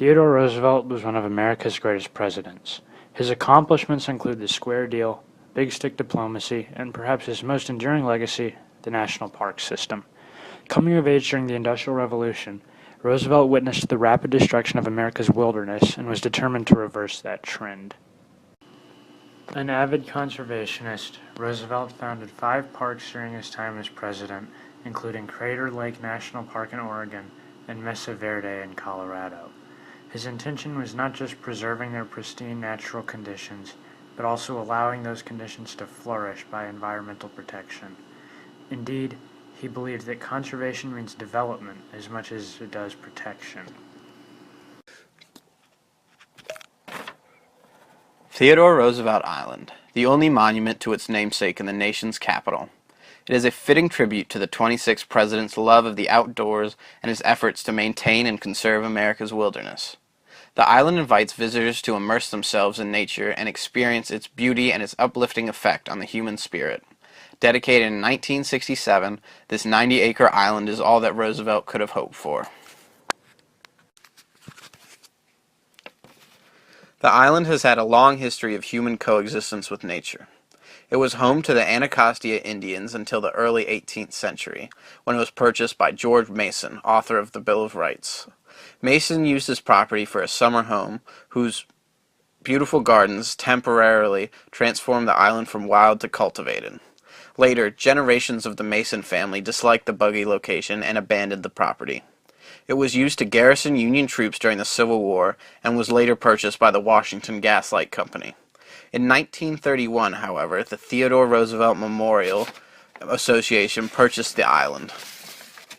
Theodore Roosevelt was one of America's greatest presidents. His accomplishments include the Square Deal, Big Stick diplomacy, and perhaps his most enduring legacy, the national park system. Coming of age during the Industrial Revolution, Roosevelt witnessed the rapid destruction of America's wilderness and was determined to reverse that trend. An avid conservationist, Roosevelt founded 5 parks during his time as president, including Crater Lake National Park in Oregon and Mesa Verde in Colorado. His intention was not just preserving their pristine natural conditions, but also allowing those conditions to flourish by environmental protection. Indeed, he believed that conservation means development as much as it does protection. Theodore Roosevelt Island, the only monument to its namesake in the nation's capital. It is a fitting tribute to the 26th president's love of the outdoors and his efforts to maintain and conserve America's wilderness. The island invites visitors to immerse themselves in nature and experience its beauty and its uplifting effect on the human spirit. Dedicated in 1967, this 90-acre island is all that Roosevelt could have hoped for. The island has had a long history of human coexistence with nature. It was home to the Anacostia Indians until the early 18th century, when it was purchased by George Mason, author of the Bill of Rights. Mason used his property for a summer home, whose beautiful gardens temporarily transformed the island from wild to cultivated. Later, generations of the Mason family disliked the buggy location and abandoned the property. It was used to garrison Union troops during the Civil War and was later purchased by the Washington Gas Light Company. In 1931, however, the Theodore Roosevelt Memorial Association purchased the island.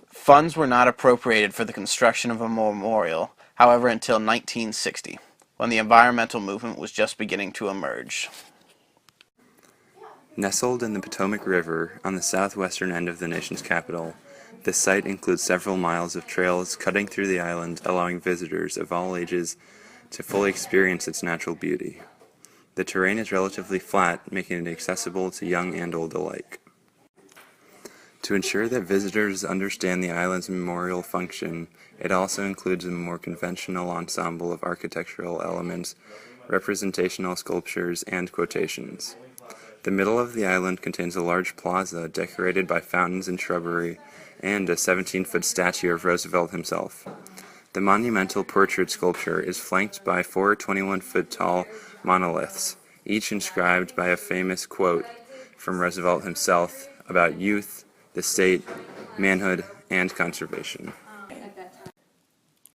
Funds were not appropriated for the construction of a memorial, however, until 1960, when the environmental movement was just beginning to emerge. Nestled in the Potomac River on the southwestern end of the nation's capital, this site includes several miles of trails cutting through the island, allowing visitors of all ages to fully experience its natural beauty. The terrain is relatively flat, making it accessible to young and old alike. To ensure that visitors understand the island's memorial function, it also includes a more conventional ensemble of architectural elements, representational sculptures, and quotations. The middle of the island contains a large plaza decorated by fountains and shrubbery, and a 17-foot statue of Roosevelt himself. The monumental portrait sculpture is flanked by 4 21-foot-tall monoliths, each inscribed by a famous quote from Roosevelt himself about youth, the state, manhood, and conservation.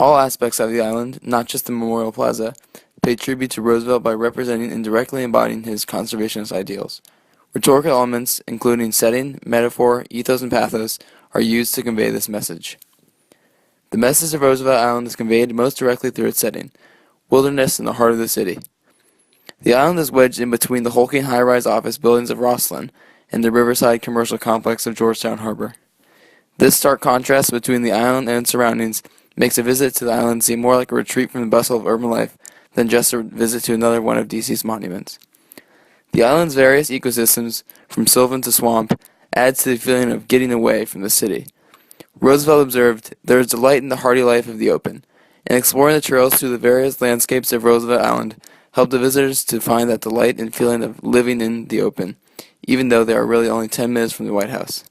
All aspects of the island, not just the Memorial Plaza, pay tribute to Roosevelt by representing and directly embodying his conservationist ideals. Rhetorical elements, including setting, metaphor, ethos, and pathos, are used to convey this message. The message of Roosevelt Island is conveyed most directly through its setting, wilderness in the heart of the city. The island is wedged in between the hulking high-rise office buildings of Rosslyn and the riverside commercial complex of Georgetown Harbor. This stark contrast between the island and its surroundings makes a visit to the island seem more like a retreat from the bustle of urban life than just a visit to another one of DC's monuments. The island's various ecosystems, from sylvan to swamp, adds to the feeling of getting away from the city. Roosevelt observed, "There is delight in the hardy life of the open," and exploring the trails through the various landscapes of Roosevelt Island helped the visitors to find that delight and feeling of living in the open, even though they are really only 10 minutes from the White House.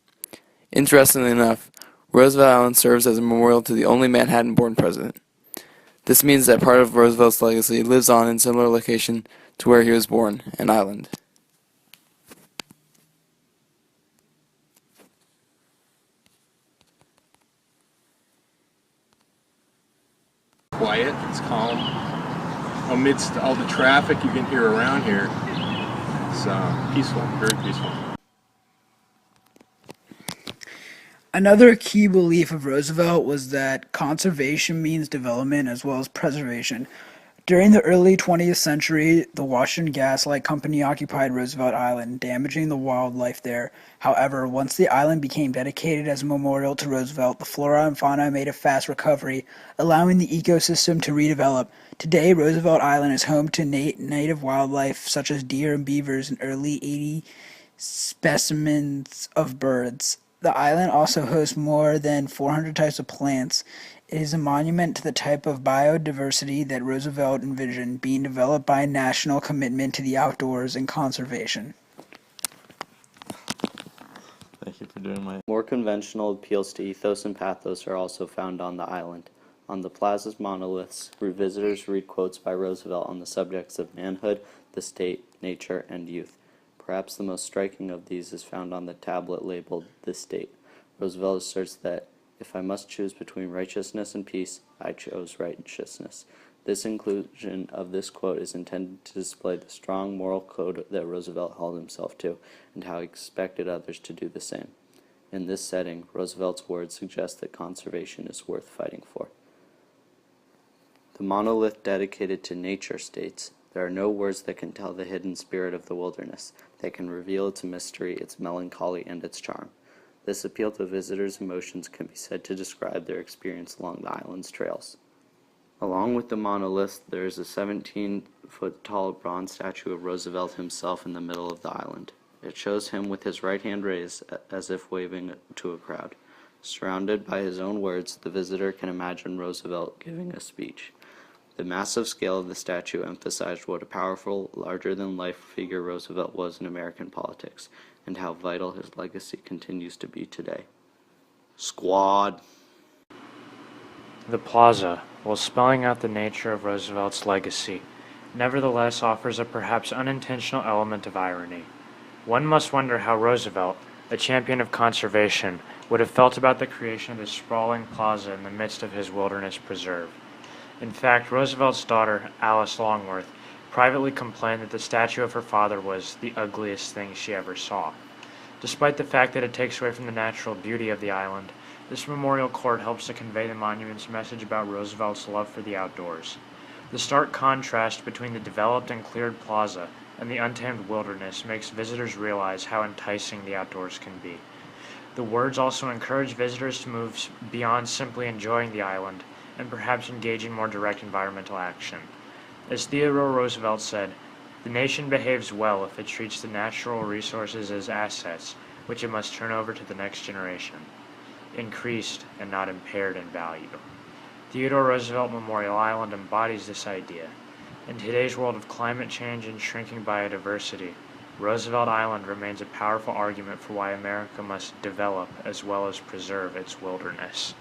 Interestingly enough, Roosevelt Island serves as a memorial to the only Manhattan-born president. This means that part of Roosevelt's legacy lives on in similar location to where he was born, an island. Quiet, it's calm. Amidst all the traffic you can hear around here, it's peaceful, very peaceful. Another key belief of Roosevelt was that conservation means development as well as preservation. During the early 20th century, the Washington Gas Light Company occupied Roosevelt Island, damaging the wildlife there. However, once the island became dedicated as a memorial to Roosevelt, the flora and fauna made a fast recovery, allowing the ecosystem to redevelop. Today, Roosevelt Island is home to native wildlife such as deer and beavers and early 80 specimens of birds. The island also hosts more than 400 types of plants It is a monument to the type of biodiversity that Roosevelt envisioned being developed by a national commitment to the outdoors and conservation. Thank you for doing my. More conventional appeals to ethos and pathos are also found on the island. On the plaza's monoliths, visitors read quotes by Roosevelt on the subjects of manhood, the state, nature, and youth. Perhaps the most striking of these is found on the tablet labeled "The State." Roosevelt asserts that, "If I must choose between righteousness and peace, I chose righteousness." This inclusion of this quote is intended to display the strong moral code that Roosevelt held himself to, and how he expected others to do the same. In this setting, Roosevelt's words suggest that conservation is worth fighting for. The monolith dedicated to nature states, "There are no words that can tell the hidden spirit of the wilderness. They can reveal its mystery, its melancholy, and its charm." This appeal to visitors' emotions can be said to describe their experience along the island's trails. Along with the monolith, there is a 17-foot-tall bronze statue of Roosevelt himself in the middle of the island. It shows him with his right hand raised, as if waving to a crowd. Surrounded by his own words, the visitor can imagine Roosevelt giving a speech. The massive scale of the statue emphasized what a powerful, larger-than-life figure Roosevelt was in American politics, and how vital his legacy continues to be today. Squad! The plaza, while spelling out the nature of Roosevelt's legacy, nevertheless offers a perhaps unintentional element of irony. One must wonder how Roosevelt, a champion of conservation, would have felt about the creation of this sprawling plaza in the midst of his wilderness preserve. In fact, Roosevelt's daughter, Alice Longworth, privately complained that the statue of her father was the ugliest thing she ever saw. Despite the fact that it takes away from the natural beauty of the island, this memorial court helps to convey the monument's message about Roosevelt's love for the outdoors. The stark contrast between the developed and cleared plaza and the untamed wilderness makes visitors realize how enticing the outdoors can be. The words also encourage visitors to move beyond simply enjoying the island and perhaps engage in more direct environmental action. As Theodore Roosevelt said, "The nation behaves well if it treats the natural resources as assets, which it must turn over to the next generation, increased and not impaired in value." Theodore Roosevelt Memorial Island embodies this idea. In today's world of climate change and shrinking biodiversity, Roosevelt Island remains a powerful argument for why America must develop as well as preserve its wilderness.